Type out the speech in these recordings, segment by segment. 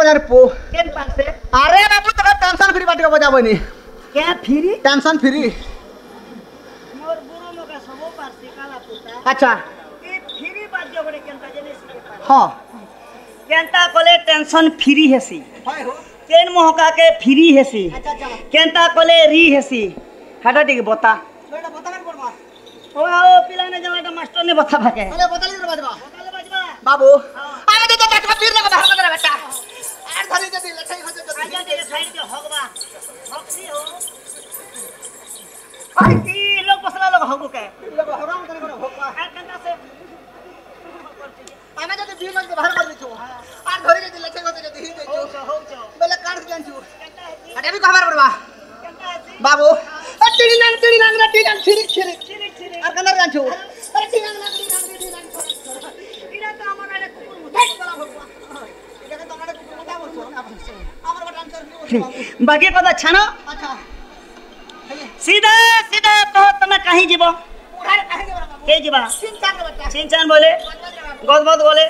बजार पो केन पास से अरे बाबू तो टेंशन फ्री बाटी बजा बनी क्या फ्री टेंशन फ्री मोर गुरु लोग सबो पास से काला पुता अच्छा ए फ्री बात जो बड़े केनता जने से हां केनता कोले टेंशन फ्री हेसी हाय हो केन मोहका के फ्री हेसी अच्छा अच्छा केनता कोले री हेसी हटा टिक बता बेटा बता कर पड़वा ओ पिला ने जमा मास्टर ने बता भागे अरे बता ले बजवा बताले बजवा बाबू आवे दे तो फिर लगा बाहर बजा बेटा आर धरी जदी लछाई खजे जदी आजा दे साइड के हगवा हक्सी हो भाई की लोग बसला लोग हगु के लोग हराम करे करे भोकवा आ केनता से आमे जदी बीर लगे बाहर कर दिछो आर धरी जदी लछाई खजे जदी ही देछो हो जाओ बेले काट जानछु केनता है अरे भी खबर पड़वा केनता है बाबू टिड़ी नांग रे टिड़ी छिरिक छिरिक चिरे चिरे आर कनर जानछु अरे टिड़ी नांग इरा तो हमर आड़े कुकुर हेट बला भोकवा एका तो मारे कुकुर मुदा बोलछो हमर बटा आंसर नहीं बोलछो बाकी पता छानो अच्छा सीधा सीधा तो तमे कहीं जीवो उड़ारे काहे देबा बाबू के जीवा चिंता के बेटा सिंचान बोले गदबद बोले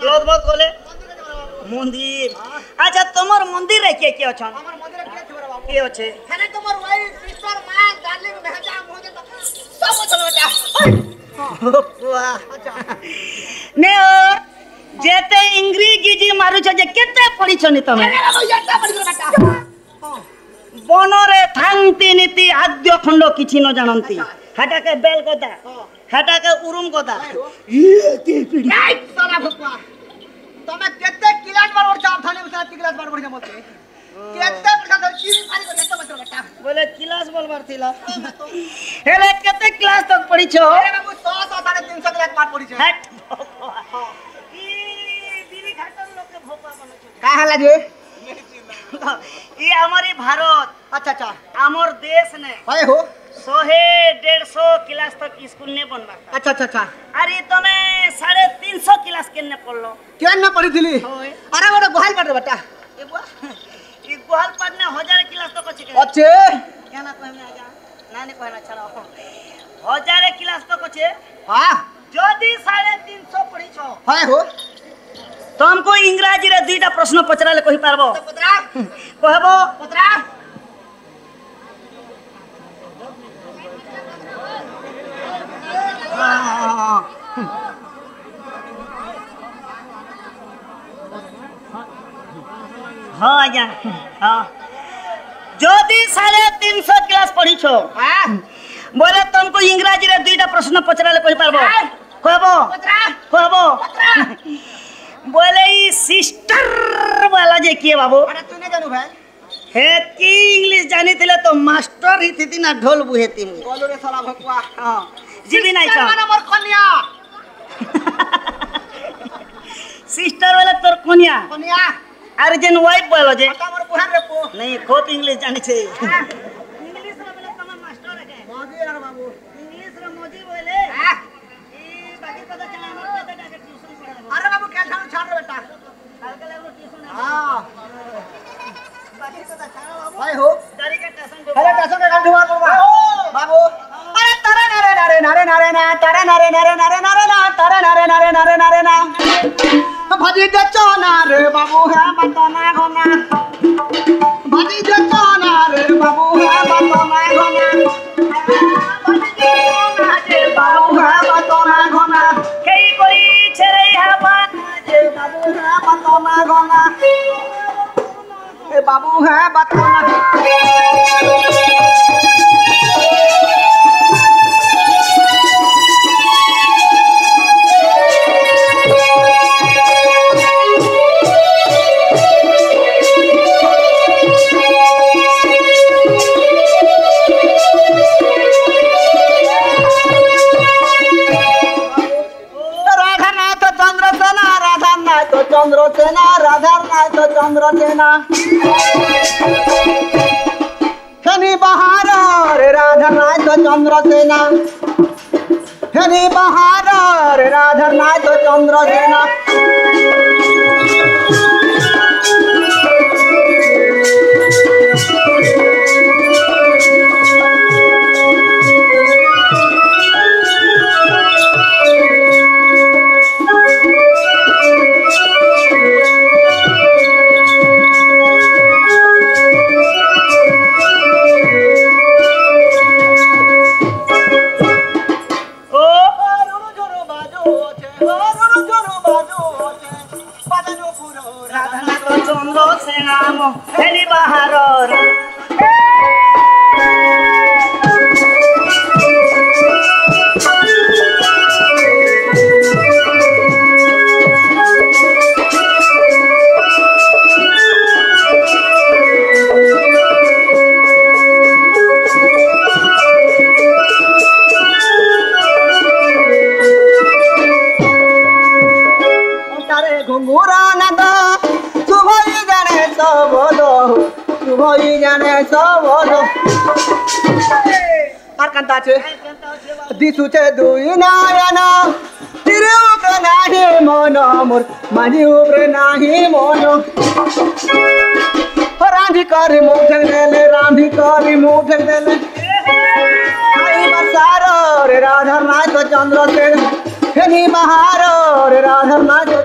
लदबद बोले मंदिर मंदिर अच्छा तुमर मंदिर रे के अछन हमर मंदिर के छबरा बाबू के अछि खाने तुम्हार वाइफ सिस्टर मां डार्लिंग भेजा मुझे तो सब चलो बेटा वाह अच्छा ने जेते इंग्रेजी जी मारू छ जे केते पढ़ी छनी तमे अरे बाबू याता पड़ी बेटा बनरे थांती नीति आद्य खंड किछि न जानंती हटा के बेल गदा हटा के उरुम गदा ये के पीड़ी नहीं साला भुकवा तमे केते क्लास बार और चाप थाने में साथ क्लास बार बढ़िया मत केते प्रकार की पानी को केते बचो बेटा बोले क्लास बोलबार थिला हेले केते क्लास तक पढ़ी छ अरे बाबू 100 350 क्लास बार पड़ी छे हट ई दिरी घाटन लोग के भोपा बनो छ का हला जे ई हमारी भारत अच्छा अच्छा हमर देश ने हाय हो 100-150 क्लास तक स्कूल ने बनबा अच्छा अच्छा अच्छा अरे तमे 350 क्लास केने पढ़लो केन में पढ़ी थी होय अरे वो गोहाल पढ़ बेटा ई गोहाल पढ़ने 1000 क्लास तक अछि के अच्छे क्या ना कहमे आजा नानी कहना छड़ा 1000 क्लास तक अछि हां जदी 350 पढ़ी छ हाय हो तो हमको इंग्रजी रे दुईटा प्रश्न पचराले कहि पारबो पुत्रा कहबो पुत्रा हां आजा हां जदी 350 क्लास पढ़ी छ हां बोले तुमको इंग्रजी रे दुईटा प्रश्न पचराले कहि पारबो कहबो पुत्रा कहबो बोले ई सिस्टर वाला जे के बाबू अरे तू नहीं जानू भाई हे की इंग्लिश जानी थिले तो मास्टर ही थी ना ढोल बुहेती मु बोलो रे साला भकुआ हां जीवी नहीं छ नंबर कन्या सिस्टर वाला तोर कोनिया कन्या अरे जेन वाइफ बोलो जे पता मोर बुहान रे पो नहीं खूब इंग्लिश जानी छे इंग्लिश रे बोले तमा मास्टर है मोदी यार बाबू इंग्लिश रे मोदी बोले ई बाकी पता चला हमर बेटा के ट्यूशन पढ़ाबो अरे बाबू क्या छाड़ छाड़ रे बेटा हल्का लगलो ट्यूशन हां बाकी पता चला बाबू भाई हो गाड़ी का स्टेशन अरे स्टेशन के गांधी मार बाबू अरे तारे नारे नारे नारे नारे ना तारे नारे नारे नारे नारे ना तारे नारे नारे नारे नारे ना भजी जचो ना रे बाबू है बताना घोना भजी जचो ना रे बाबू है बताना घोना भजी जचो ना रे बाबू है बताना घोना कई कोई छरे हवा जे बाबू है बताना घोना ए बाबू है बताना चंद्रसेना राधानाथ चंद्रसेना शनि बहार रे राधानाथ चंद्रसेना शनि बहार रे राधानाथ चंद्रसेना সবলো আর কান্তা আছে দিশুছে দুই নয়ন তীরে উপরে নাহি মন মোর মাঝি উপরে নাহি মন রাঁধি করে মুখ দেলে রাঁধি করে মুখ দেলে সার রে রাধার নাই তো চন্দ্র সেন হেনি বাহার রে রাধার নাই তো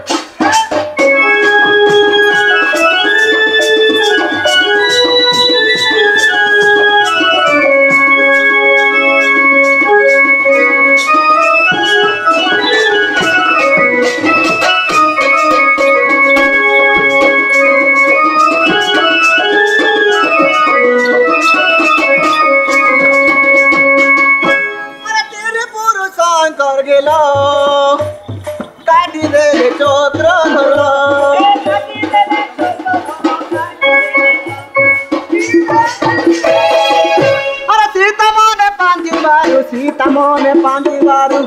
কাটি দেলে চক্র ধরল আরে সীতা মনে পাঁচি বারু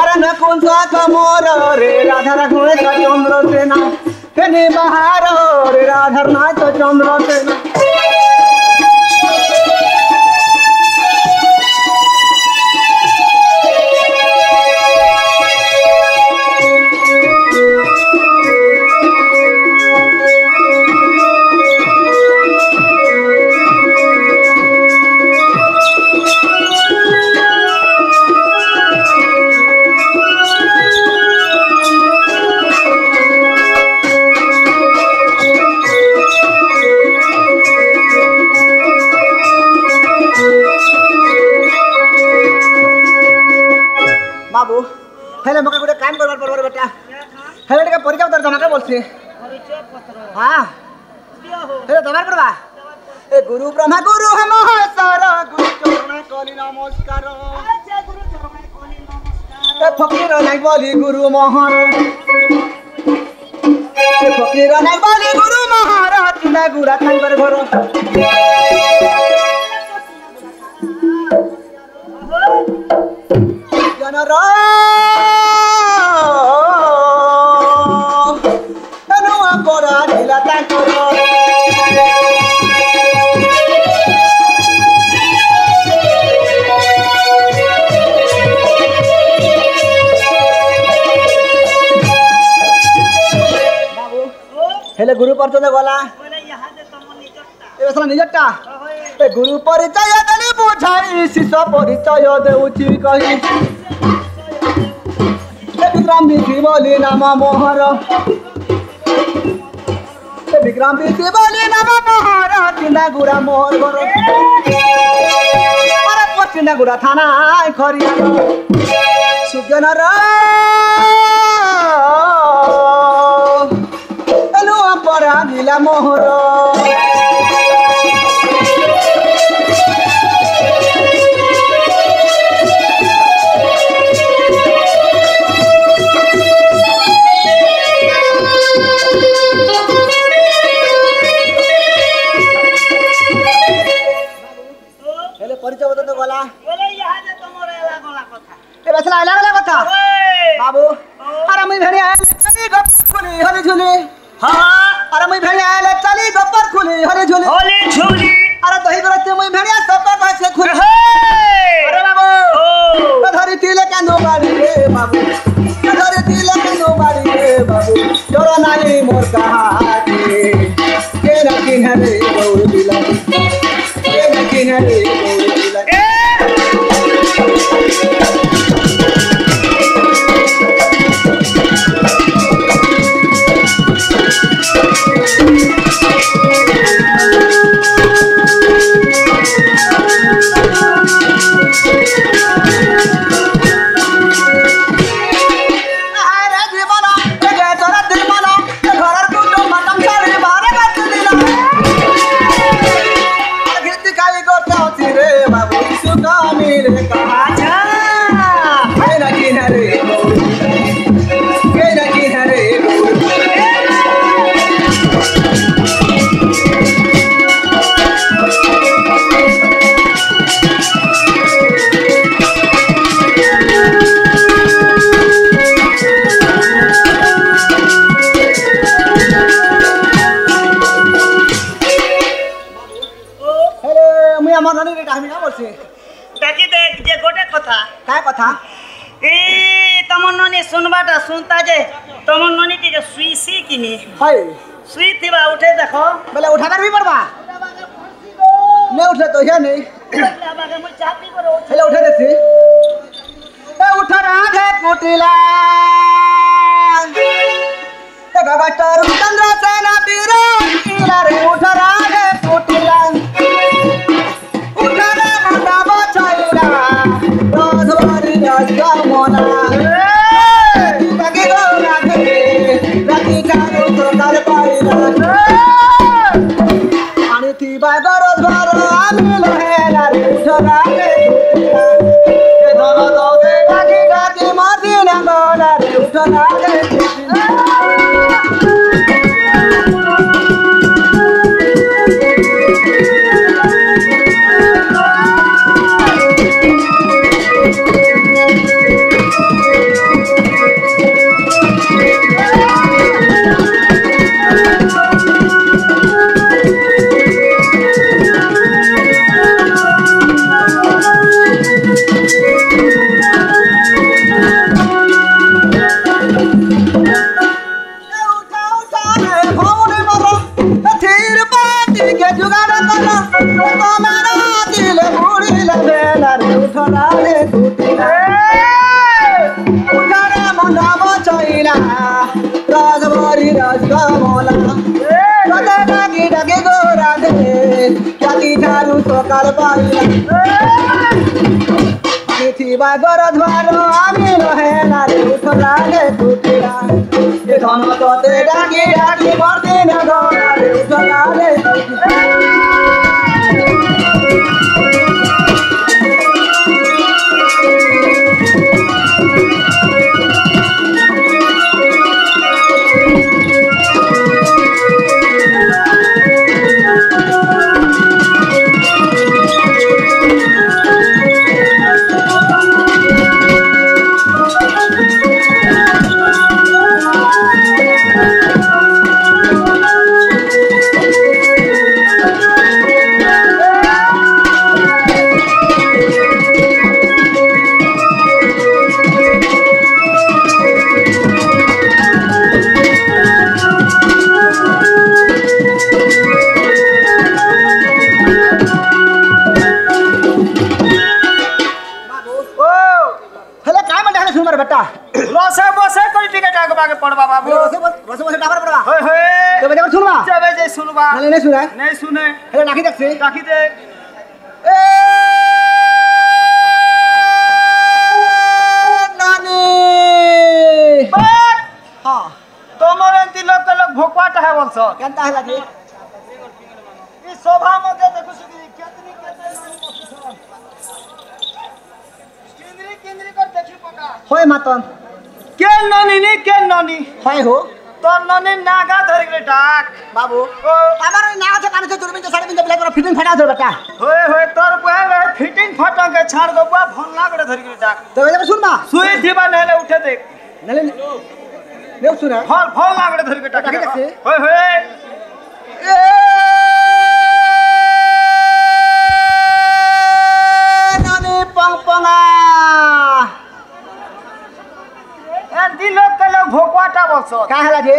আরে নকুল সাক মোর রে রাধার ঘোড়ে চন্দ্র সেনা হেনি বাহার রে রাধার নাই তো চন্দ্র সেনা বাবু হেলে মকে গোটে কাম করবার পড়বার বেটা হেলে টিকে পরীক্ষা পত্র জমা করে বলছি হ্যাঁ হেলে জমা করবা এ গুরু ব্রহ্মা গুরু মহেশ্বর গুরু চরণে কলি নমস্কার এ ফকির নাই বলি গুরু মহার এ ফকির নাই বলি গুরু মহার তিনা গুড়া খাইবার ঘর জনর অনুয়া পড়া দিলা তাঙ্কর বাবু হেলে গুরু পর্যন্ত গলা এবার নিজরটা গুরু পরিচয় দেলি বুঝাই শিষ্য পরিচয় দেউছি কহি বিক্রম বিধি বলি নাম মোহর বিক্রম বিধি বলি নাম মোহর চিনা গুড়া মোহর ঘর চিনা গুড়া থানায় খরিয়া সুজ্ঞানর এলু পরা দিলা মোহর বাবু আর মুই ভেড়ি আইলে খুলি হলি ঝুলি আর মুই ভেড়ি আইলে চলি গপ্পর খুলি হলি ঝুলি আর দহি করতে মুই ভেড়িয়া সপর পাশে খুলি আরে বাবু ধরি তিলে কেন বাড়ি রে বাবু ধরি তিলে কেন বাড়ি রে বাবু তোর নাই মোর কাহাতে কে না কিনারে গৌর দিলা কে না কিনারে গৌর দিলা আমার ননি রে ডাকবি না বলছে ডাকি দেখ যে গোটে কথা কায় কথা এই তোমার ননি শুনবাটা শুনতা যে তোমার ননি টিকে শুইছি কিনি হয় শুই থিবা উঠে দেখো বলে উঠাবার বি পড়বা নে উঠে তো ইয়া নেই বাবাকে মই চাপি করে হেলে উঠে দেখছি এ উঠা রাধে কুটিলা এ গগটর চন্দ্র সেনা বীর ইলা রে উঠা রাধে কুটিলা উঠা রে মন্ডা বছইলা রোজবারি রজমনা বাকি গো রাধে রাতি কারু তো কার পাইলা পানি থিবা গরজ ভর আমি লহেলা রে উঠা রাধে কুটিলা এ ধন দে ডাকি ডাকি মাটি না গলা রে উঠা রাধে কুটিলা গরজ ভালো আমি লহেলা রে উঠলা রে কুটিলা এ ধন তোতে ডাকি ডাকি মরতে না গলা রে উঠলা রে কুটিলা রসে বসে কই টিকে ডাকবাকে পড়বা বাবু রসে বসে ডাবার পড়বা হই হই তবে যাবে শুনবা যাবে যে শুনবা নালে নে শুনে নেই শুনে হেলে ডাকি দেখছি ডাকি দে এ নানি হ্যাঁ তোমার এন্তি লোক ভোকওয়াটা হে বলছ কেনতা হেলা কি এই সভা মধ্যে দেখুছি কি কেতনি নানি বসছ কেন্দ্রি কর দেখি পকা হয় মাতন কে ননি হয় হো তোর ননি নাগা ধরে গেলে ডাক বাবু ও আমার ওই না আছে কানে চুরবিন সাড়ে বিন বলে তোর ফিটিং ফাটা আছে বেটা হই হই তোর বয়ে ফিটিং ফটাকে ছাড় গো বুয়া ফোন লাগড়ে ধরে গেলে ডাক তবে যাবে শুনবা শুই দিবা নেলে উঠে দেখ নালে নেও শুনে ফল ফল লাগড়ে ধরে গেলে ডাক ডাকি দেখছি হই হই এ নানি পং পঙা এন্তি লোক ভোকওয়াটা বলছ কা হেলা যে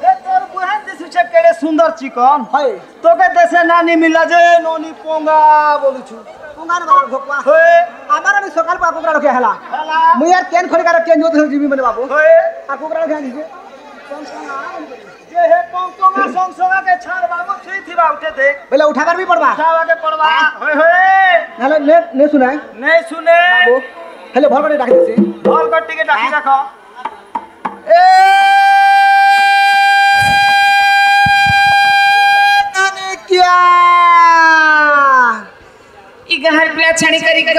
এ তোর বুহান দিছে কেড়ে সুন্দর চিকন হয় তোকে দেশে নানি মিলা যে ননি পঙ্গা বলুছু পঙ্গান বাবার ভোকবা হই আমার আমি সকাল পা কুকরা রখে হেলা হেলা মুই আর কেন খড়ি কার কেন জোত জিবি মানে বাবু হই আর কুকরা রখে আনিছে যে হে পঙ্গা সংসঙ্গাকে ছাড় বাবু ছুই থিবা উঠে দেখ বলে উঠাবার বি পড়বা খাওয়াকে পড়বা হই হই নালে নে শুনাই নেই শুনে বাবু হেলে ভল করে ডাকি দিছি ভাল কটিকে ডাকি রাখো এ নানি কিয়া इगहर पिला छाणी करी ग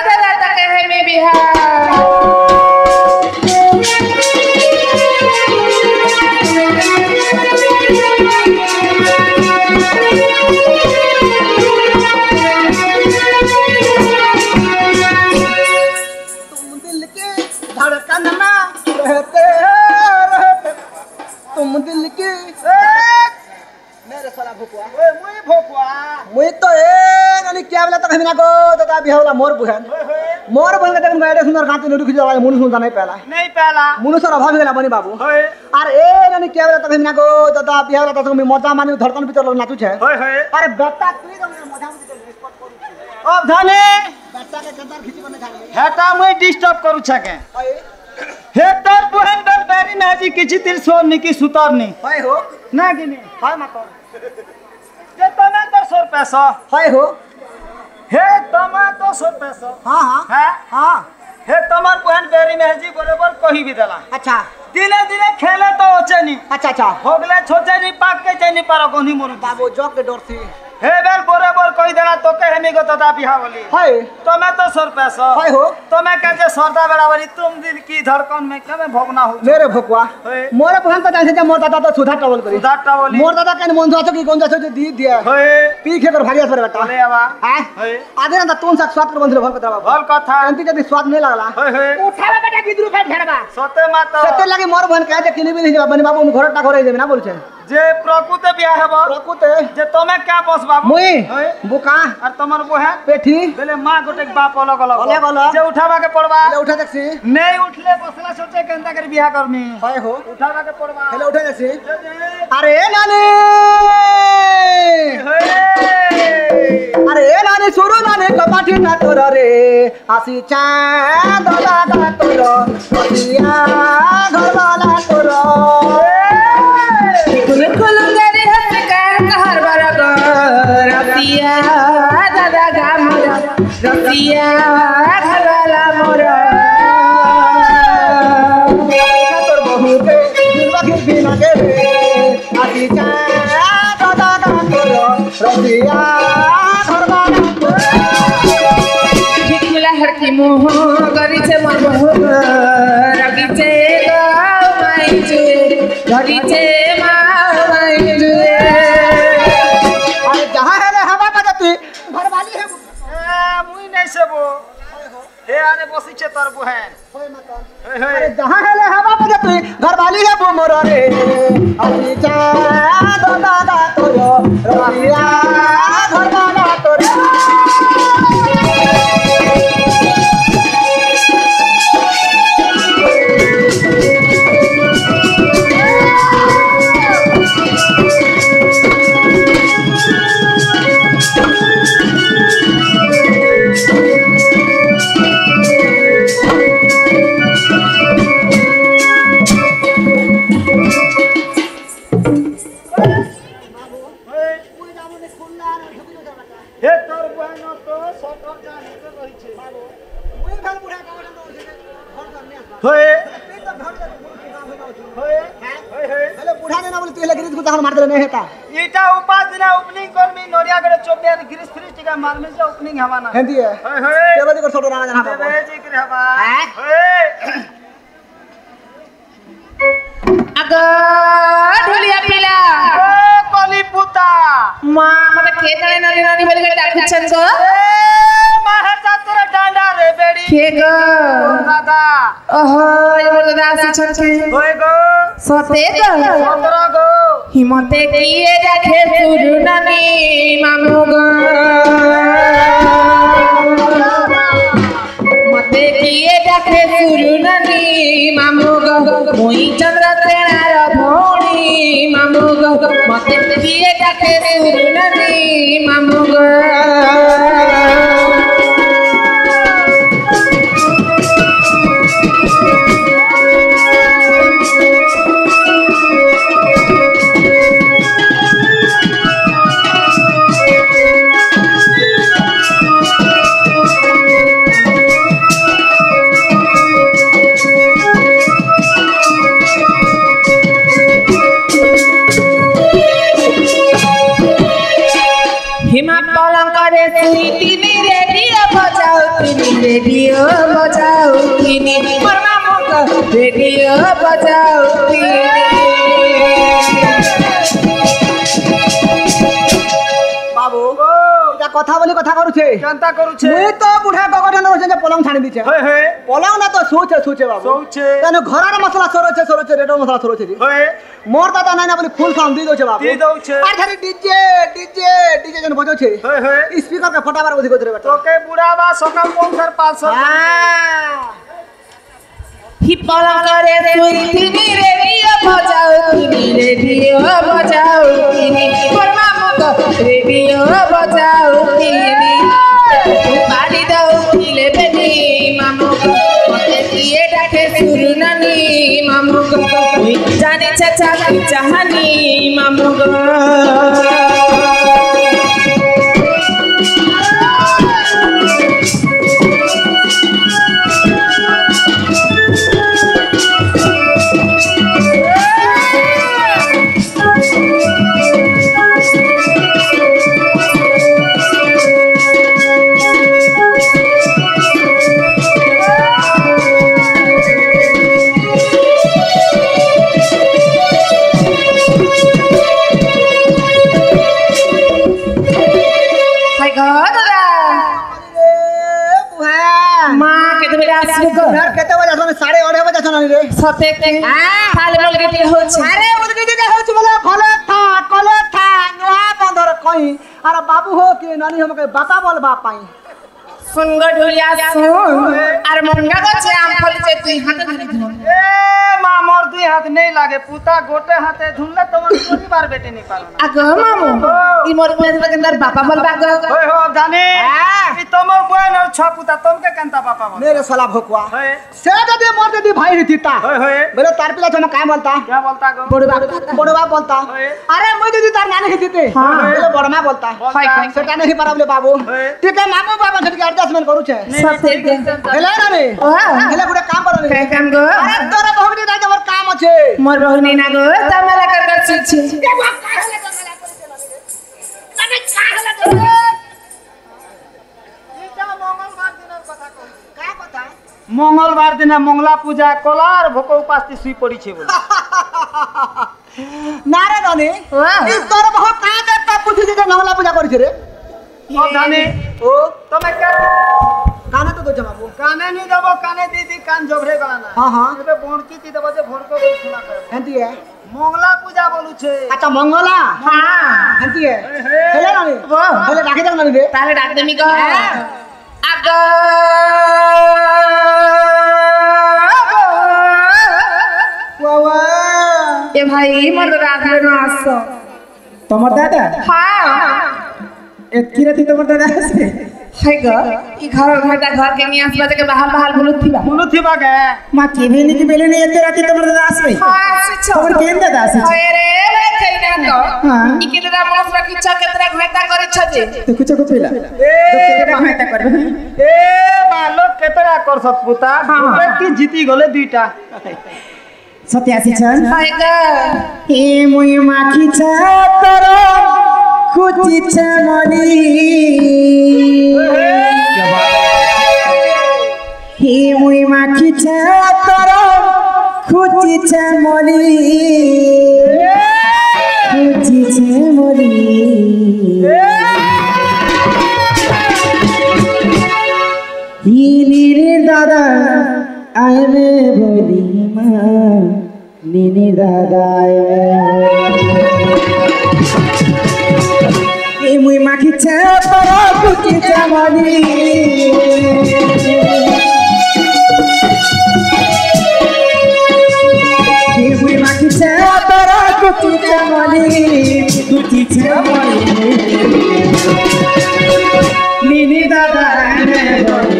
दादा तक है में बिहार तुम दिल के धड़कन में रहते तुम दिल के भोकुआ ओए मुई भोकुआ मुई तो ए नानी क्या बोला तक हमिना को दादा बिहावला मोर बुहन मोर बुहन के देखन गए सुंदर गाती नडू खिजा वाला मुनु सुनता नहीं पहला मुनु सर अभाव गेला बनी बाबू होए और ए नानी क्या बोला तक हमिना को दादा बिहावला तक मी मजा मानी धड़कन भीतर नाचू छे होए होए अरे बेटा तुई तो मजा में स्पॉट करू अब धाने बेटा के कदर खिची बने थाने हेटा मुई डिस्टर्ब करू छके अए हेटर बुहन बल बेरी नाजी किछि तिर सोनी की सुतरनी हाय हो ना गिनी हाय माता जे तमे तो 100 पैसा हाय हो हे तमे तो 100 पैसा हां हां है हां हे तमर बुहन बेरी महजी बरोबर कही भी देला अच्छा दिने दिने खेले तो ओचेनी अच्छा होगले छोचेनी पाक के चेनी पारो कोनी मोरु बाबू जॉक के डर थी हे बेल बरोबर कही देला तो के हेमी को तदा बिहा बोली हाय तमे तो 100 पैसा हाय हो तमे के जे सरदा बराबरी तुम दिल की धड़कन में कमे भोगना हो मेरे भोकुआ होए मोरे बहन तो जाने से मोर दादा तो सुधा ट्रबल करी सुधाटा बोली मोर दादा कन मन जातो की कोन जातो दी दिया होए पी के कर भारिया पर बेटा बोले आवा हां होए आधे ना तुम साथ स्वाद कर बंधले भल कतरा भल कथा अंति जदी स्वाद नहीं लागला होए होए उठावा बेटा गिदरू पे झड़बा सते माता सते लगे मोर बहन कहे जे किनी भी नहीं बनी बाबू घर टा घर देबे ना बोल छे जे प्रकृति बिया हेबो प्रकुते जे तमे क्या बस बाबू मुई होए बुका और तमर बुहन पेठी बेले मां गोटे बाप अलग अलग अलग अलग। जे उठावा के पड़वा ले उठा देखसी नहीं उठले बसला सोचे केनता कर बियाह करनी हाय हो उठावा के पड़वा ले उठा देखसी जे- अरे नानी होए अरे नानी सुरु नानी कपाटी ना तोर रे आसी चांद लगा तोर बलिया घर वाला तोर कुल कुल गरी हंस कर हर बरगर रसिया दादा गा मोरा रसिया घरवाला मोरा तोर बहू के दिलवा के बिना के रे आसी चांद लगा तोर रसिया घर वाला तोर भिकुला हरकी मोह गरीचे मन मोह रगीचे माईचे गरीचे माईचे अरे जहां है रे हवा बजा तू घर वाली है मुई नहीं सेबो हे आने बसी छे तोर बुहन होय माता होए होए अरे जहां है रे हवा बजा तू घर वाली है वो मोर रे आसी चांद लगा तोर रसिया घर वाला तोर हे तोर बुहन तो सटर जाने तो रही छे होए होए होए होए हेलो बुढ़ा ने ना बोले तू लगी को मार दे नहीं हेता ईटा उपास दिना ओपनिंग कर मी नोरिया गड़े चोपिया गिरिस फ्रिज टिका मार में से ओपनिंग हवा ना हेंदी है होए होए के बजे को छोटो राणा जना बाबा देवे जी कर हवा हैं? होए अगं ढोलिया पिला ओ कली पुता मां मत खेतळे नली नली बेल गडे टाकछन ग ए माहे सातर डांडा रे बेड़ी के ग दादा ओहो ये मोर दादा आसी छन के होए गो सते ग 17 गो हिमते किए राखे सुरु ननी मामू ग मते किए राखे सुरु ननी मामू ग मोई चंद्र तेणार भोणी मामू ग मते किए राखे सुरु ननी मामू ग हिमा पलंग करे सुई तिमी रेडियो बजाऊ तिमी मरमा मुख रेडियो बजाऊ बाबू गो এটা কথা বলি কথা করুছে কেনতা করুছে মুই তো বুঢ়া গগন রছে যে পলং ছানি দিছে হই হই পলং না তো সুছে সুছে বাবু সৌছে তেন ঘরের মশলা সরছে সরছে রেডো মশলা সরছে হই মোর দাদা নাই না বলি ফুল সাউন্ড দি দউছে বাবু দি দউছে আর খালি ডিজে ডিজে ডিজে যেন বজাউছে হই হই স্পিকার কে ফটাবার বুদ্ধি করতে রে বেটা তোকে বুড়া বা সকাল 500 হি পলং করে তুই তিনি রেডিও বজাও তিনি রেডিও বজাও তিনি পরমা মুখ রেডিও বজাও তিনি বাড়ি দাও দিলে বেনি মামু মতে দিয়ে ডাকে সুর নানি মামু তুই জানে চাচা কি চাহানি মামু কেতে বাজে আসলে 8:30 বাজে আসলে রে সতে তাহলে বলকে কি হচ্ছে আরে ওদিকে দিকে হচ্ছে বলে কলে থা নোয়া বন্ধর কই আর বাবু হো কি নানি हमके বাবা বলবা পাই সুঙ্গ ঢুলিয়া শুন আর মঙ্গা গছে আম ফলিছে তুই হাতে ধরে ধর এ মা মোর দুই হাত নেই লাগে পুতা গোটে হাতে ধুনলে তোমার পরিবার বেটে নি পারো না আগো মামু ই মোর পেজ বাগেন্দার বাবা বলবা আগো হই হো জানি ই তোমার বয়ন আর ছ পুতা তোমকে কেনতা বাবা বল मेरे साला भोकवा হই से जदी मोर जदी भाई रहतीता হই হই बोले तार पिला हम का बोलता क्या बोलता गो बड़वा बोलता अरे मैं जदी तार नानी रहतीते बोले बड़मा बोलता सेटा नहीं पारा बोले बाबू ठीक है मामू बाबा जदी एडजस्टमेंट करू छे সতে हेले ना रे हेले गुडे काम करो रे কাম গো अरे तोरा बहुत दिन जाके मोर काम আছে মোর রহনি না গো তামারা কর কর ছিছি মঙ্গলবার দিনে মঙ্গলা পূজা কলার ভোক উপাস্তি শুই পড়িছে বলে না রে নানি ই তোর বহুত কাজ একটা পুছি যে নংলা পূজা করিছে রে ও জানি ও তুমি কে কানে তো দোছে বাবু কানে নি দেব কানে দিদি কান জবরে গলা না हां हां এবে বণকি দি দেব যে ভোরকো বল শোনা করে হেন্তি है মঙ্গলা পূজা বলুছে আচ্ছা মঙ্গলা হ্যাঁ হেন্তি है হেলে নানি হেলে রাখি দাও নানি রে তাহলে ডাক দেমি গো আগো বাবা এ ভাই মোর রাখবে না আসো তোমার দাদা হ্যাঁ এতকি রাতি তোমার দাদা আছে হাই গো ই ঘরটা ঘর কে নিয়ে আসবা থেকে বাহাল বাহাল বলুথিবা বলুথিবা গে মা কেবেনি কি বেলেনি এত রাতি তোমার দাদা আসবে হ্যাঁ আসছে তোমার কেন দাদা আছে হয় রে কই না তো হ্যাঁ ই কেতরা মনস রাখি ছ কেতরা ঘাটা করিছ যে তো কুচো কুপিলা এ কেটা হাইতা করবে এ বালক কেতরা করছত পুতা কি জিতি গলে দুইটা সত্যি আসিছন হাই গো এ মই মাখি ছাতর খুচিছ মনি হে মই মাখি ছাতর খুচিছ মনি খুচিছ মনি নীরে দাদা আইবে বলি মা নীনি দাদা এই মুই মাখিছে পরা কুচি চামনি এই মুই মাখিছে পরা কুচি চামনি নীনি দাদা নীনি দাদা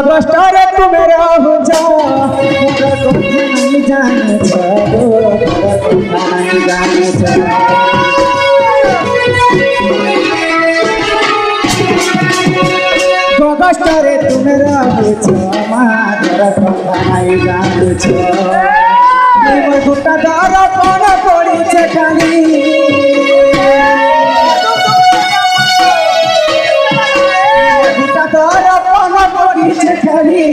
কষ্টরে তুমি রহু যাও गगस्टरे तुम रहुछ मातर कथाई जानुछ गुटा दर कौन पड़ीछे खाली गुटा दर कौन पड़ीछे खाली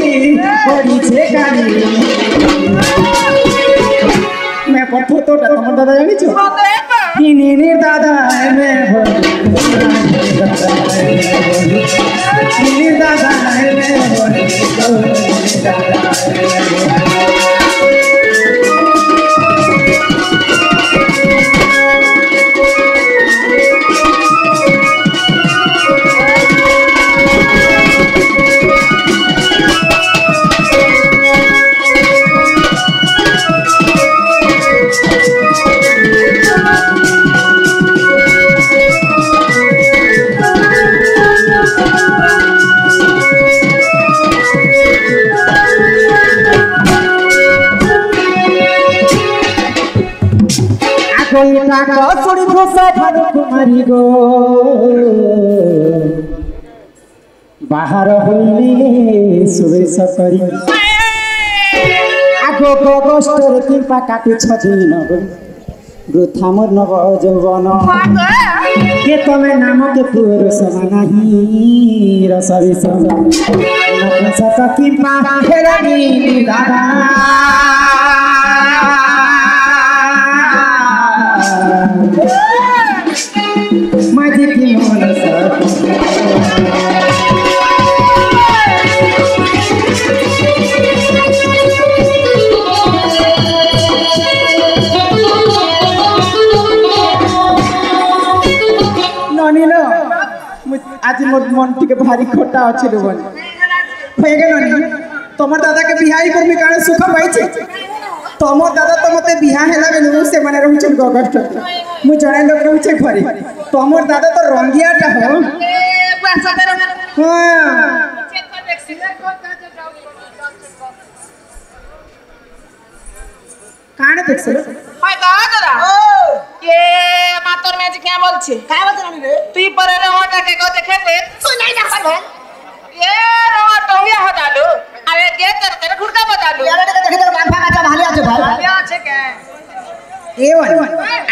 मैं पठो तो तुम दादा जानिछ किनी दादा मैं किनी दादा कसुड़ी घोषा भानु कुमारी गो बाहर होइले सुवेश करी आगो गगस्टर कृपा काटु छ दिन वृथा मोर नव यौवन के तमे नाम के पुरुष नाही रस विष सत कृपा हेरनी दादा माझी की मन ननी लो आज मोर मन टिके भारी खोटा अछि रे बन होय गेल ननी तमर दादा के बिहाई कर में काने सुख पाइछे तमर दादा तो मते बिहा हेला बेलु से माने रहउछ गगस्ट मु जणे लोग रहउछ घरे तमर दादा तो रंगियाटा हो ए बासा दे हां चेक कर देखसी काने देखछले हाय गाजरा ये मातर में क्या बोलछे काय बतरानी रे তুই পরে রওয়াটা কে কো দেখে দে তুই নাই না ভাই ये रवा टंगिया हटालो अरे गे तेरे खुड़का बजालो यार এটা দেখে তোর বান ফাকা ভালি আছে ভাই ভালো আছে কে एवन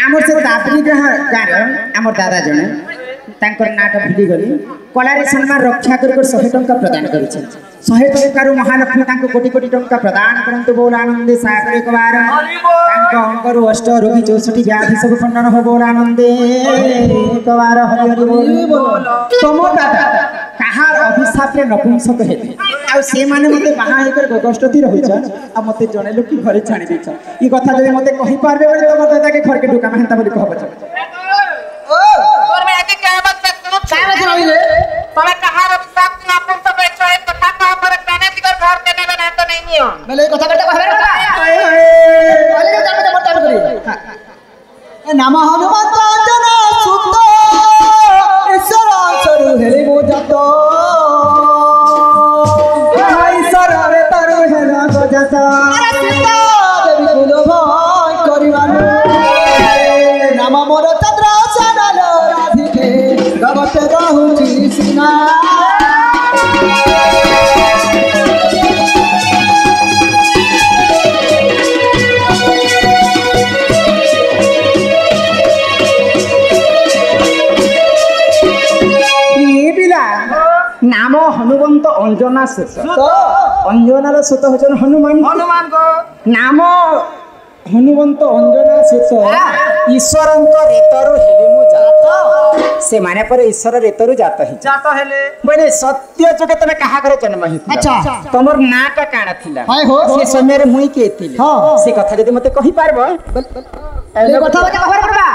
आमर से दापरी ग्रह गार आमर दादा जने तांकर नाट भूली गली कलारे सम्मान रक्षा कर 100 टंका प्रदान करिछ 100 टंका रु महालक्ष्मी तांको कोटी कोटी टंका प्रदान करंतु बोल आनंदे सागर एक बार तांको अंकर अष्ट रोगी 64 व्याधि सब खंडन हो बोल आनंदे एक बार हरि हरि बोल तमो दादा कहार अभिशाप रे नपुंसक हेते आ से माने मते बाहा हेकर गगस्टती रहिछ आ मते जने लोक की घरे छाणी दिछ ई कथा जदि मते कहि पारबे बोले तमो दादा के घर के ढुका महंता बोली कहब ओ और मैं आके क्या बात करता काय बतरानी रे तमे कहार अभिशाप ना अपन सब बेचो एक कथा का पर गाने दिगर घर देने बना तो नहीं नियो मेले কথা কইতে কইবে রে হায় হায় কইলে কে জানবে মোর টাইম করি এ নাম হনুমন্ত জন সুত ঈশ্বর সরু হেরি মোজাত ঈশ্বর রে তারু হেরা গজাত আরে সীতা দেবী কুলো ভয় করিবানো নাম মোর চন্দ্র সনল রাধিকে গবতে রহুচি সিনা नाम हनुमंत अंजना सुत তো अंजनार सुत होचन हनुमान हनुमान को नाम हनुमंत अंजना सुत ईश्वरंक रेतरु हेले मु जात से माने पर ईश्वर रेतरु जात हि जातो हेले बोले सत्य जुगे तमे कहा करे जन्म हि अच्छा तमर नाटा काना थिला हाय हो से समय रे मुई के थिले हाँ। से कथा जदि मते कहि पारबो এই কথা বলতে কইবে রে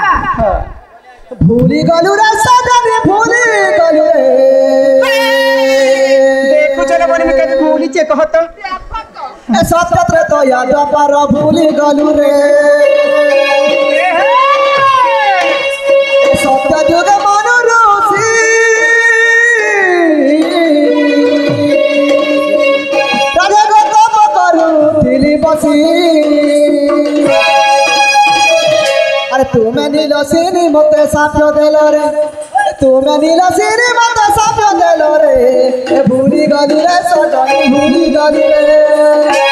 ভুলি গলু রে সাদরে ভুলি গলু রে देखो चलो बने में कभी भूली चे कहत ए सतरे तो याद पर भूली गलु रे सत्य जुग मनु रोसी राजा गौतम करू थिली बसी अरे तुमे नील सिनी मते साप्य देलो रे तुमे नील सिनी मते साप्य देलो रे भूली गली रे सजनी भूली गली रे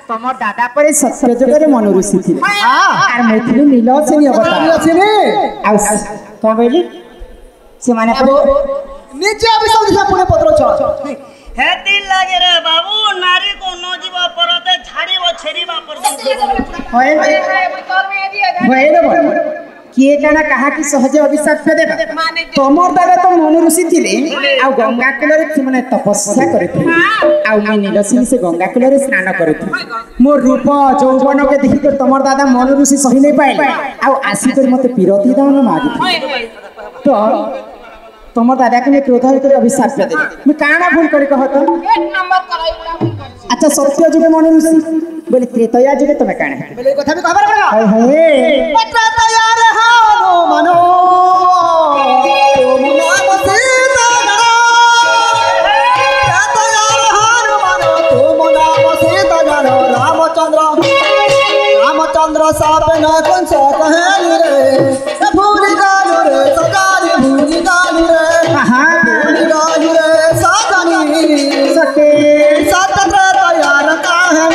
तमर दादा परे सत्य जगरे मन ऋषि थी आर मैथिली नील सिनी अवतार नील सिनी आ कौन बोली से माने नीचे अभी सब दिशा पुणे पत्र छ हेती लागे रे बाबू नारी को नो जीव परते झाड़ीबो छेरीबा पर्यंत होय होय रे किए काना कहा कि सहजे अभिशाप पे देबा तमर दादा तो मन ऋषि थिले आ गंगा कूलरे माने तपस्या करथि आ मैं नीलसिंह से गंगा कूलरे स्नान करथि मोर रूप यौवन के देखि कर तमर दादा मन ऋषि सही नहीं पाइले आ आसी कर मते पिरती दान मागी तो तमर दादा के मैं क्रोध होकर अभिशाप पे देबा मैं काना भूल कर कहत एक नंबर कराई अच्छा सत्य जुगे मन ऋषि बोले त्रेतया जुगे तमे काना बोले कथा भी खबर पड़ा हाय हाय पत्र तैयार हानो मनो तुम नाम सीता गणा तैयार हानो मनो तुम नाम सीता गणा रामचंद्र साप न कंस कहली रे भूली गालू रे सजानी भूली गालू रे भूली गालू रे सजानी सके सत्र तैयार काहे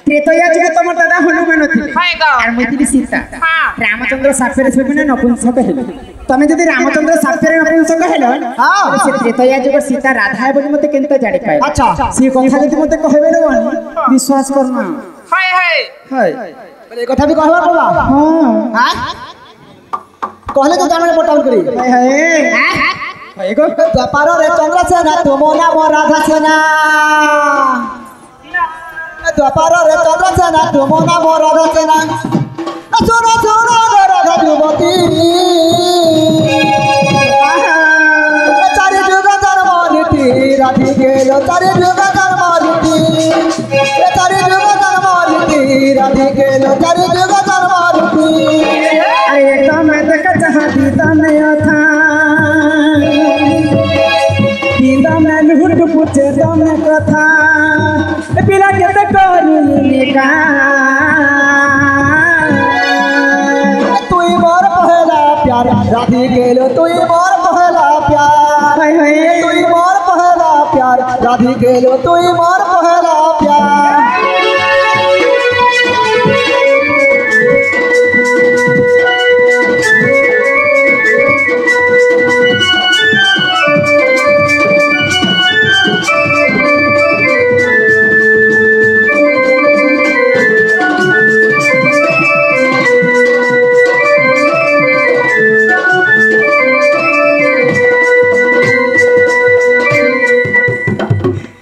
त्रेतया जुगे तमर दादा हनुमान थिले आर मैथिली सीता रामचंद्र सापेरे सेबिने नपुंसक हेले तमे जदि रामचंद्र सापेरे नपुंसक हेलो से त्रेतया जुगे सीता राधा बोली मते केनते जानि पाए अच्छा से कथा जदि मते कहबे रे विश्वास करना हाय हाय हाय बोले कथा भी कहबा पड़बा हां कहले तो जाने पटाउन करी हाय हाय हाय गो व्यापार रे चंद्रसेना तुम नाम राधा सेना व्यापार रे चंद्रसेना तुम नाम राधा सेना सुनो सुनो राधा युवती चारि जुग जन्म रीति राधि गेलो चारि जुग जन्म रीति चारि जुग जन्म रीति राधि गेलो चारि जुग जन्म रीति अरे एकदम मैं देख चाहती तने था दम लुहुट पूछे दम कथा बिना के त करूनी का तुई मोर पहला प्यार राधि गेलो तुई मोर पहला प्यार हाय हाय तुई मोर पहला प्यार राधि गेलो तुई मोर पहला प्यार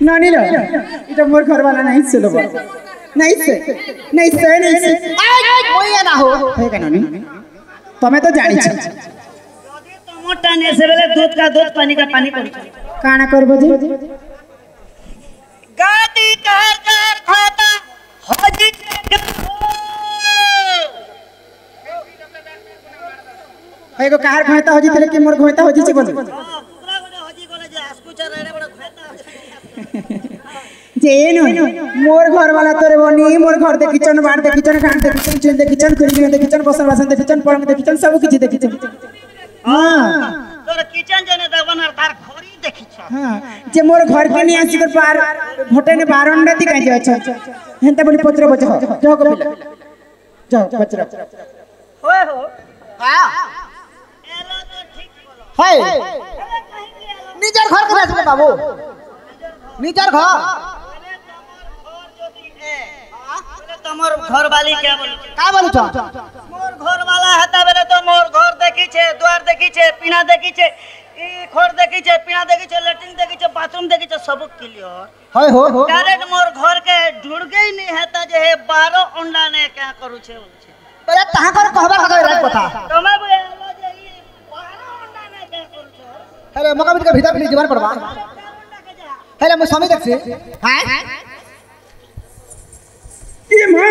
नानी लो इटा मोर घर वाला नहीं से लो नहीं से ओए ना हो है का नानी तमे तो जानी छ यदि टमाटर ने से बेले दूध का दूध पानी का पानी कर काना करबो जी गाती कर कर खाता हजी है को कार खोता हो जी तले कि मोर खोता हो जी से बोल पूरा गोटे हजी गोले जे आस्कुचा रेडे बड़ा खाता जेनो मोर घर वाला तोरे बनी मोर घर दे किचन बाड़ दे किचन खान दे किचन चुन दे किचन खुरी दे किचन बसन बासन दे किचन पलंग दे किचन सब किछि दे किचन हां तोर की किचन जने देवन तार घरी देखि छ हां जे मोर घर के नहीं आसी कर पार भोटे ने बारंडा दी काई छ हेंता बोली पत्र बच जाओ को पिला जाओ पत्र होय हो हां एलो तो ठीक बोलो हाय निजर घर के आसे बाबू निजर घर तमर घर वाली क्या बोल का बोलू छ मोर घर वाला हता बेले तो मोर घर देखि छे द्वार देखि छे पीना देखि छे ई खोर देखि छे पीना देखि छे लैट्रिन देखि छे बाथरूम देखि छे सब क्लियर हाय हो डायरेक्ट मोर घर के ढुड़गे ही नहीं हता जे हे 12 अंडा ने क्या करू छे बोल छे पहले तहां कर कहबा खा रात कथा तमे बोलो जे ई 12 अंडा ने क्या करू छे अरे मका बिट के भीतर पली जीवन पड़वा हेले मु स्वामी देख से हाय ये मां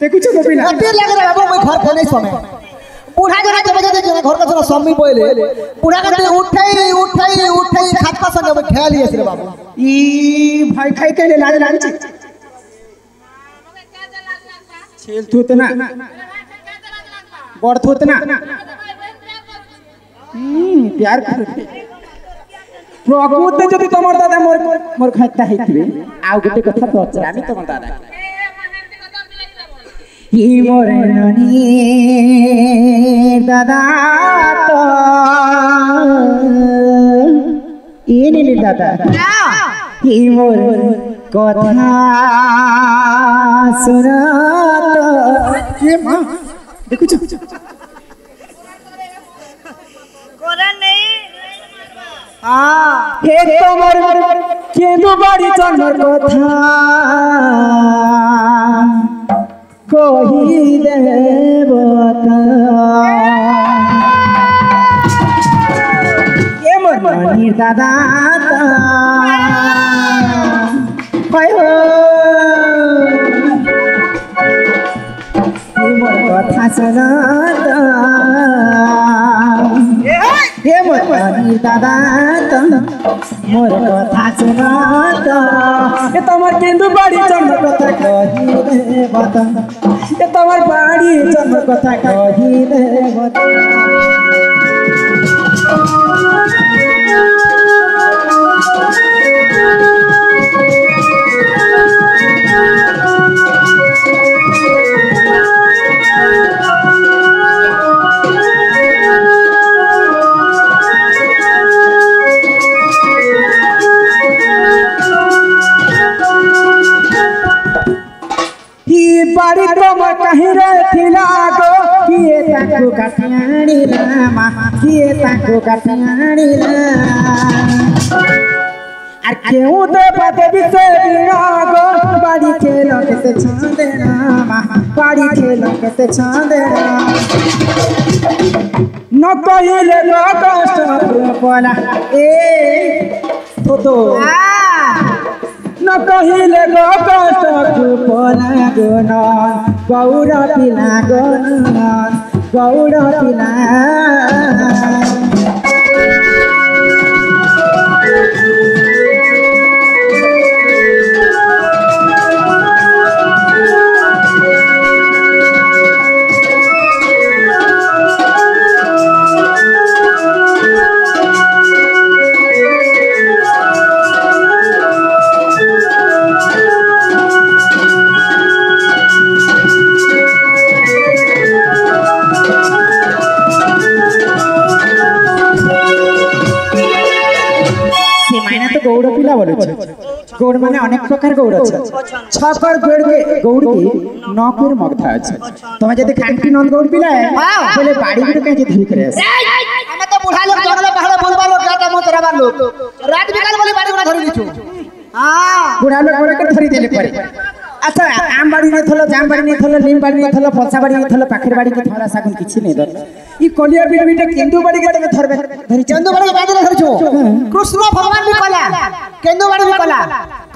ते कुछ को पिला अते लग रहा बाबू मैं घर के नहीं सोमे बूढ़ा जरा जब जब घर का जरा स्वामी बोले बूढ़ा के उठे खाट का संग में खेल लिए रे बाबू ई भाई खाई के लाज लाग छ छेल थुतना बड़ थुतना प्यार कर प्रकृत जदि तमर दादा मोर खाइता हेतिबे आ गोटे कथा पचरामी तमर दादा ही मोर ननी दादा तो ए नीली दादा ही मोर कथा सुनत ये मां देखो कोरा नहीं हां हे तमर केंदु बाड़ी चंदर कथा कही देवता ये मोर मनी दादा हाय हो ये मोर कथा सुनत हे मोर मनी दादा मोर कथा सुनत ए तमर केंदु बाड़ी चंदर कथा कही देवता ए तमर बाड़ी चंदर कथा कही देवता बाड़ी तमर कहीं रे थिला गो किए ताको काठियाणी रामा किए ताको काठियाणी আর কেউ দেবা দেবী সে বিনা গো বাড়ি খেলো কেতে ছাঁদে না মা বাড়ি খেলো কেতে ছাঁদে না ন কইলে গো কষ্ট বলা এ থতো ন কহিলে গো কষ্ট বলা গো ন গৌর পিলা গো ন গৌর পিলা गौड़ पिला बोले गौड़ माने अनेक प्रकार गौड़ আছে ছকর গৌড় কি নকের মগথা আছে তুমি যদি খানকি নন্দ গৌড় পিলা বলে বাড়ি গুলো কাজে ধরি করে আছে আমি তো বুড়া লোক জঙ্গলে পাহাড়ে বলবা লোক গাটা মোচরাবা লোক রাত বিকাল বলে বাড়ি গুলো ধরি দিছু বুড়া লোক বলে করে ধরি দেলে পরে अच्छा आम बाड़ी नहीं थलो जाम बाड़ी नहीं थलो नीम बाड़ी नहीं थलो पलसा बाड़ी नहीं थलो पाखर बाड़ी के थोड़ा सागुन किछि नहीं दर ई कलिया बिल बिटे केंदु बाड़ी के तमे धरबे धरि केंदु बाड़ी के बाड़ी धरछु कृष्ण भगवान भी कला केंदु बाड़ी भी कला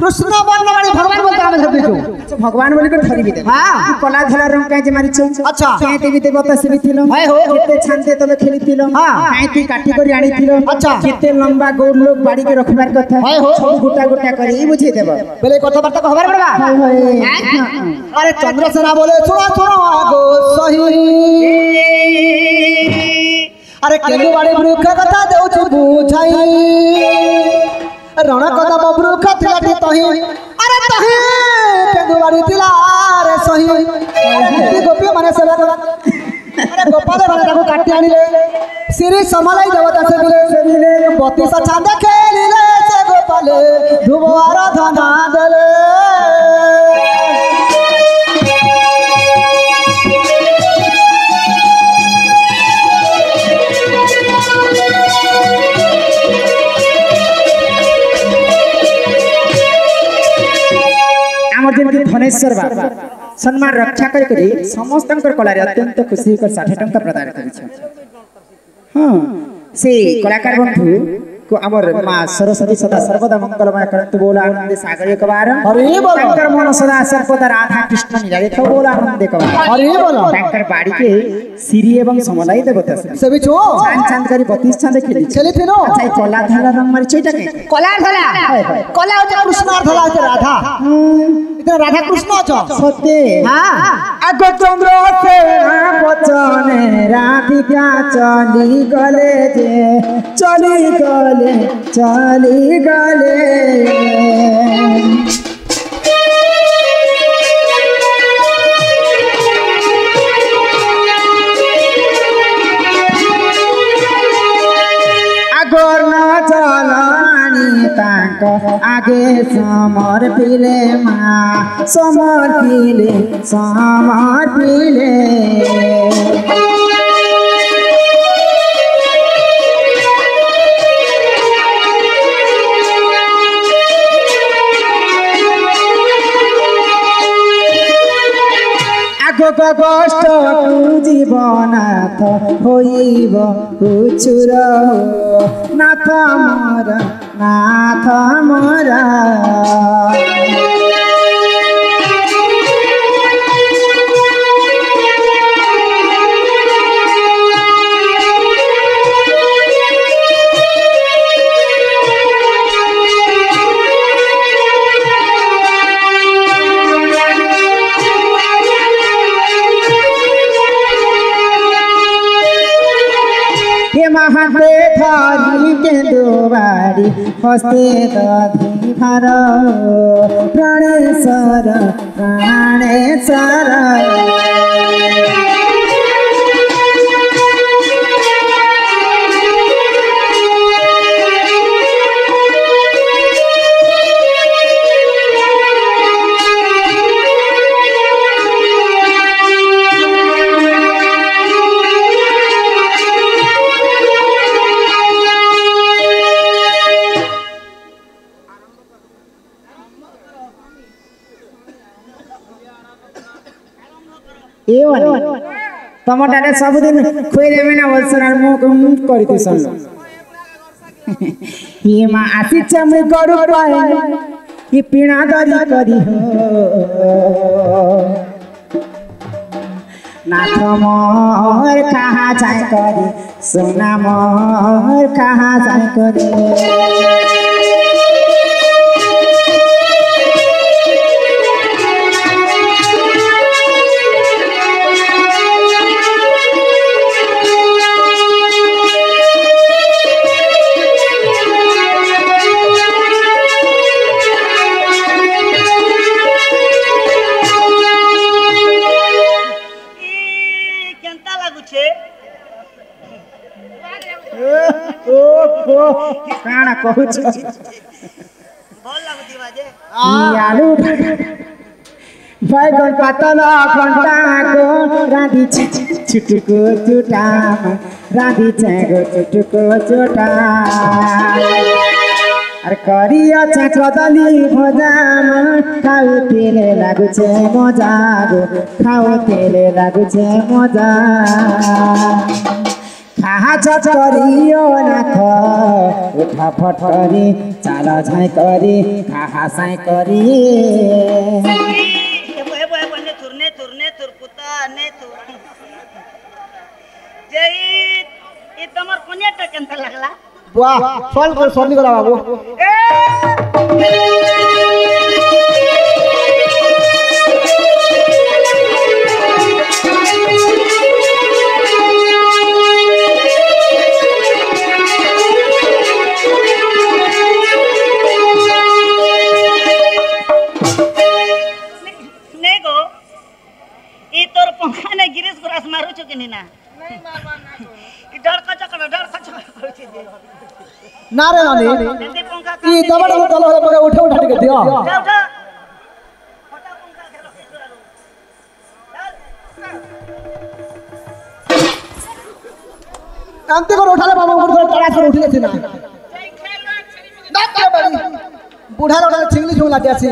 कृष्ण वर्ण बाड़ी भगवान बोलते हम धर देछु अच्छा भगवान बोली के धरि बिते हां ई कला धला रंग काजे मारि छ अच्छा केते बिते बता से बिथिलो हाय हो केते छानते तमे खेलितिलो हां काई ती काटी करी आनितिलो अच्छा केते लंबा गौड़ लोग बाड़ी के रखबार कथा हाय हो सब गोटा गोटा करी ई बुझे देबो बोले कथा बार्ता को हबार पड़बा हाय हाय अरे चंद्रसेना बोले सुनो सुनो आगो सही अरे केलु बाड़ी वृक्ष कथा देउछु बुझाई रण कदम वृक्ष थिलाटी तही अरे तही केलु बाड़ी थिला रे सही गोपी माने सेवा करा अरे गोपाल माने ताको काटी आनिले श्री समलाई देवता से मिले 32 चांद खेलिले से गोपाल धुब आराधना देले जमी धनेश्वर बाबा सम्मान रक्षा करी समस्त कला अत्यंत खुशी 60 टंका प्रदान कर से कलाकार बंधु को आमर माँ सरस्वती सदा सर्वदा मंगलमय करंतु बोला आनंद सागर एक बार अरे बोलो टंकर मन सदा सर्वदा राधा कृष्ण लीला देखो बोला आनंद एक बार अरे बोलो टंकर बाड़ी के सिरी एवं समलाई देवता से भी छो चांद चांद करी 32 चांद खेली चले थे नो अच्छा कला धला रंग मारी चोइटा के कला होते कृष्ण और धला होते राधा इतना राधा कृष्ण छ सत्य हां आगो चंद्र से बचने राधिका चली गले जे चली गले आगोर न चलानी तांक आगे समर्पिले माँ समर्पिले कष्ट जीवनाथ होइब उचुर नाथ मोर महाते धारी के दोबारी हस्ते दधी भार प्राणेश्वर तमटारे सबुदिन खुई देवे ना वत्सरार मुख करती सन ये माँ आशीष मुई करू पाए ये पीणा दरी करी हो नाथ मोर कहाँ जाए करी सोना मोर कहाँ जाए करी काना कहूछ बोल लागती बाजे आलू बैगन पातला घंटा को राधी छुटको चुटा राधी छेगो छुटको चुटा अरे करिया छ कदली भजाम खाउ तेले लागु छे मजा गो खाउ तेले लागु छे मजा कहाँ करियो नाथ उठा फटरी चाल झाई करी कहाँ साई करी तुरने तुरपुता ने तुर जय ये तमर कोने टकन लगला वाह फल कर सोनी गला बाबू कि नहीं ना कि डर का चक्कर करछे दे ना रे नानी जल्दी पंखा ई दबड़ में चलो मगे उठे उठा के दियो उठा उठा फटा पंखा खेलो अंते को उठाले बाबा ऊपर थोड़ा टड़ा से उठ गए ना दात बड़ी बूढ़ा लोग छिंगली छुंग लाटे छी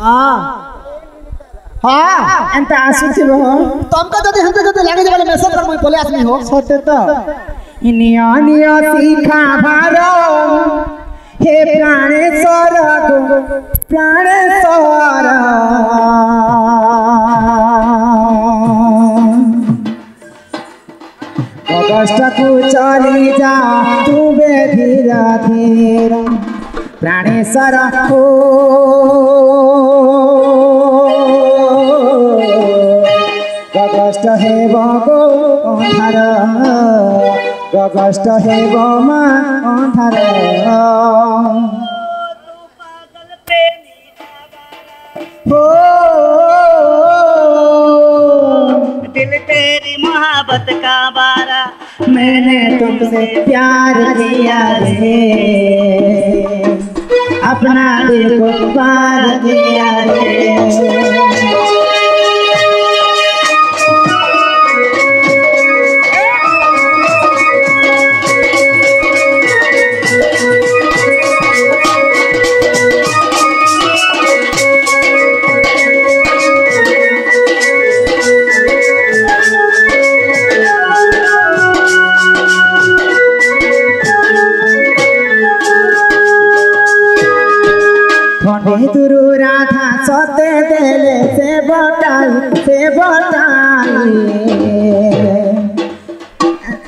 हां हां एंत आसु थिबो तुमका जदी हमके जदी लागे जे वाले मैसेज कर मैं बोले आदमी हो सत्य तो निया निया सीखा भारो हे प्राणेश्वर प्राणेश्वर कष्ट को चली जा तू बे धीरा धीरा प्राणेश्वर हो कष्ट है गो अंधार कष्ट है गो माँ अंधार हो दिल तेरी मोहब्बत का बारा मैंने तुमसे प्यार किया रे अपना दिल को पार किया रे दुरु राधा सते देले से बटाई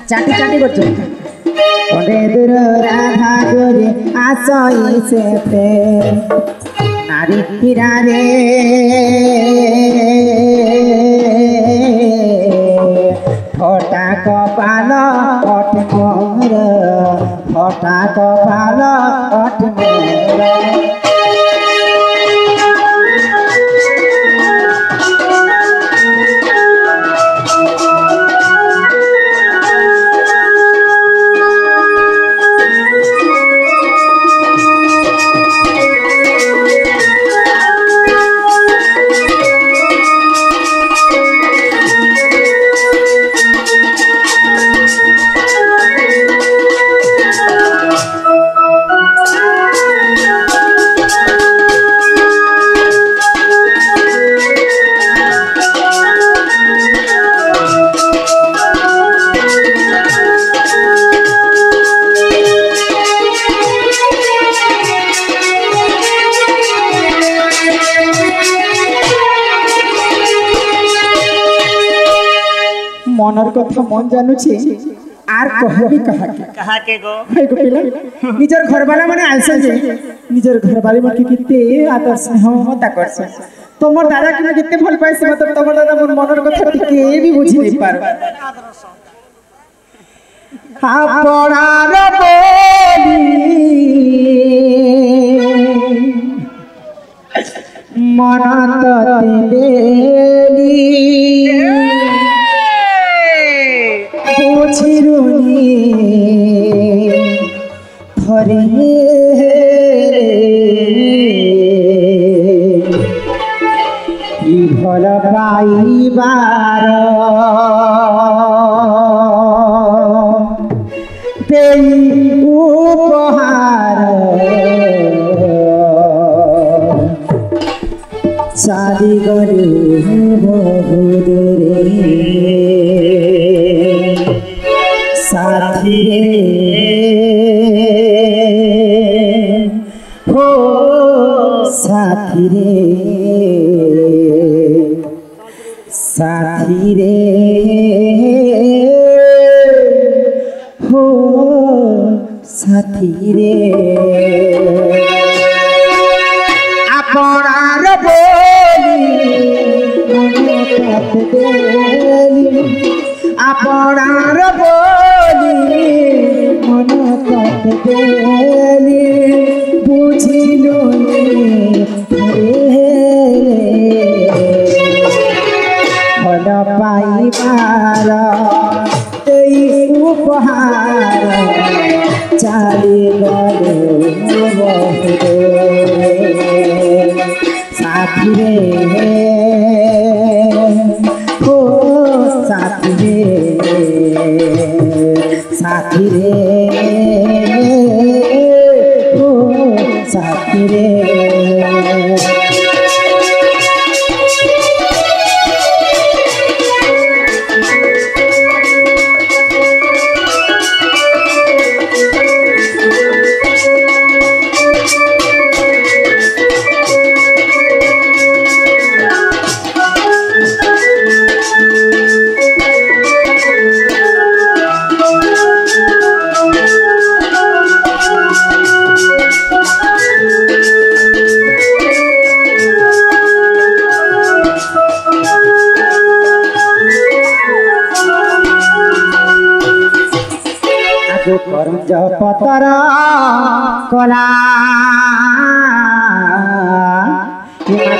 चाटी चाटी करछो ओडे दुरु राधा गोरे आसई से पे नारी पीरा रे फटा कपाल अठ मोर फटा कपाल अठ मोर मनर कथा मन जानुछे आर कहबी कहा के गो भाई को पिला निजर घरवाला माने आइसे जे निजर घरवाली मन के किते आदर स्नेह ममता करछ तोमर दादा के किते भल पाइसे मतलब तोमर दादा मन मनर कथा के भी बुझी नहीं पार हा पड़ार बोली मन तते बुझिरुनी थरे ई भल पाइबार देई उपहार चाली गरु बहुदूरे साथी रे हो साथी रे हो साथी रे अपनार बोली मन देली अपनार बोली मन देली बुझिलुनी ଭଲ ପାଇବାର ଏଇ ଉପହାର ଚାଲିଗଲେ ବହୁରେ ସାଥିରେ ଓ ସାଥିରେ ସାଥିରେ ଓ ସାଥିରେ କରଞ୍ଜ ପତର କଲା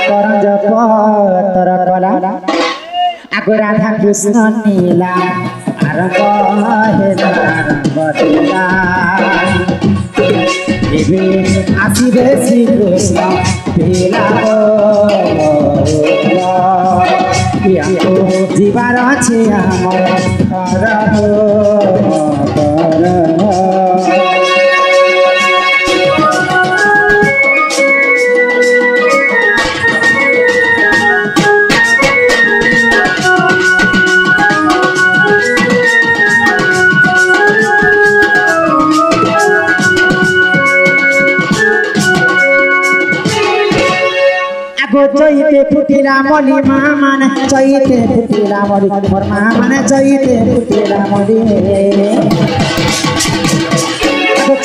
କରଞ୍ଜ ପତର କଲା ଆଗ ରାଧା କୃଷ୍ଣ ନୀଲା ଆରମ୍ଭ ହେଲା ବଦଲା ଏବେ ଆସିବେ ଶ୍ରୀକୃଷ୍ଣ ପିଲା ଯିବାର ଅଛି ଆମର ଘର চৈতে ফুটিলা মলি মা মানে চৈতে ফুটিলা মলি মোর মা মানে চৈতে ফুটিলা মলি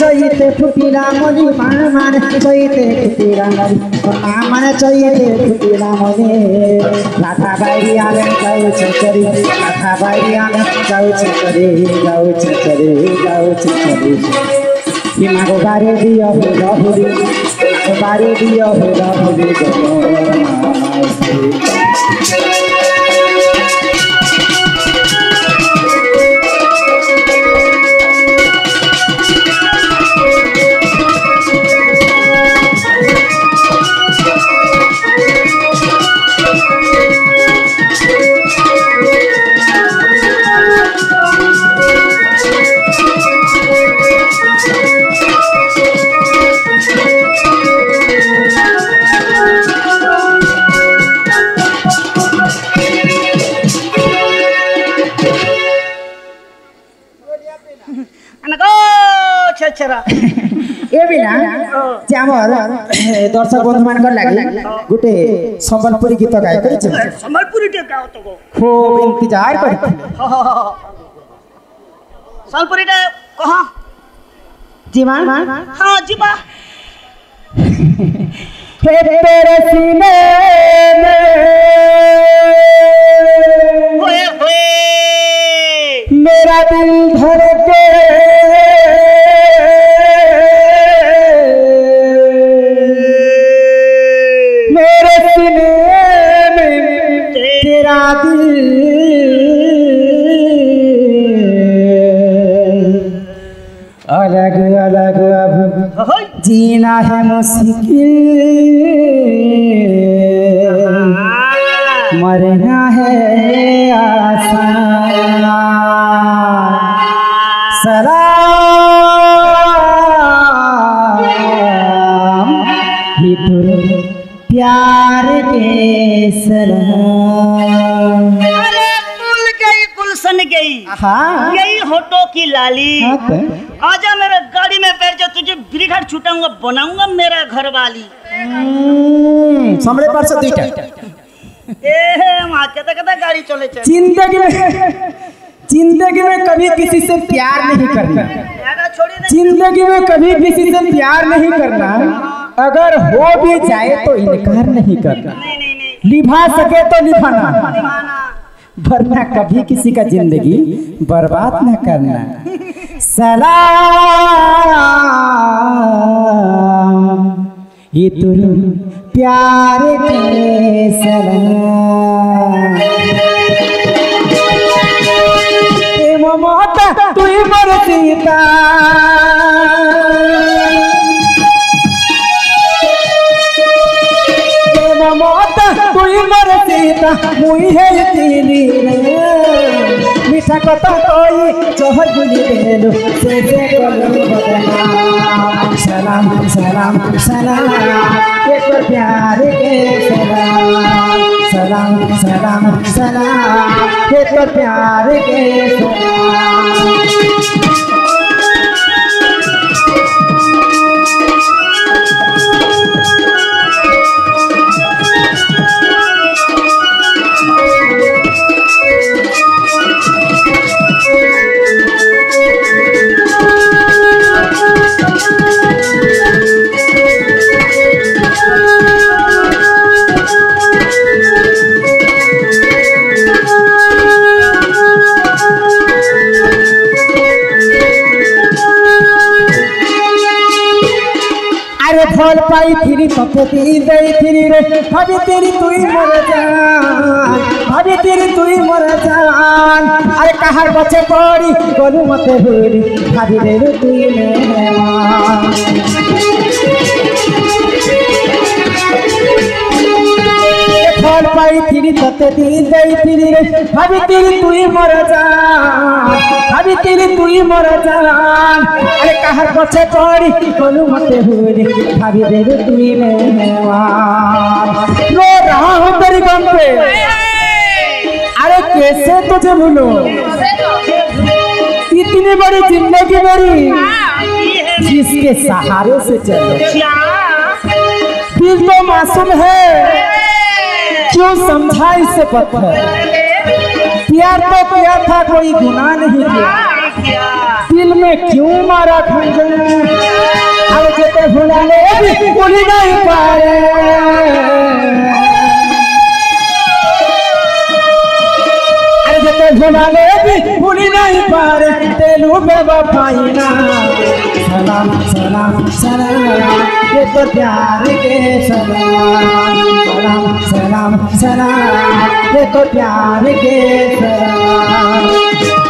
চৈতে ফুটিলা মলি মা মানে চৈতে ফুটিলা মলি মোর মা মানে চৈতে ফুটিলা মলি রাধা বাইরি আলে যাউছে চরি রাধা বাইরি আলে যাউছে চরি যাউছে চরি যাউছে চরি মাগো বারে দিও রহুরি বারে দিও রহুরি दर्शक बंधु मान लगे गोटे संबलपुरी गीत गाय संबलपुरी खूब इंतजार कर संबलपुरी कहाँ जीवा हाँ जीवा तेरे सीने में मेरा दिल धड़के मेरे सीने में तेरा दिल अलग अलग अब जीना है मुश्किल मरना है आसान सलाम ही प्यार के सलाम अरे कुल गई गुलशन गई यही होटो की लाली आजा मेरे गाड़ी में बैठ जा तुझे ब्रिगेड छुटाऊंगा बनाऊंगा मेरा घर वाली सामने पर से दुईटा कहता गाड़ी चले चले जिंदगी में कभी किसी से प्यार नहीं करना जिंदगी में कभी किसी से प्यार नहीं करना अगर हो भी जाए तो इनकार नहीं करना निभा सके तो निभाना वरना कभी किसी का जिंदगी बर्बाद न करना सलाम ये तुम प्यार के सलाम सीता ममता तुई मोर सीता मुई है तीनी मीठा कथा कोई चहर बुली देलु से कलु बदनाम सलाम सलाम सलाम एक प्यार के सलाम सलाम सलाम सलाम एक प्यार के सलाम फल पाई थी तथे दी दई थी रे भाभी तेरी तुई मोर जान भाभी तेरी तुई मोर जान अरे कहार बचे पड़ी गलु मते भूरी भाभी रे तुई मेहमान फल पाई थी तथे दी दई थी रे भाभी तेरी तुई मोर जान भाभी तेरी तुई मोर जान अरे कहार बचे पड़ी गलु मते भूरी भाभी रे तुई मेहमान रो रहा हूँ तेरी गम पे अरे कैसे तुझे भूलो इतनी बड़ी जिंदगी मेरी जिसके सहारे से चलो दिल तो मासूम है क्यों समझा इससे पत्थर प्यार तो किया था कोई गुनाह नहीं किया दिल में क्यों मारा खंजर अब जेते भुलाने भी भूल नहीं पाए अरे जेते भुलाने भी भूल नहीं पाए तेलू बेवफाई ना सलाम सलाम सलाम ये तो प्यार के सलाम सलाम सलाम सलाम ये तो प्यार के सलाम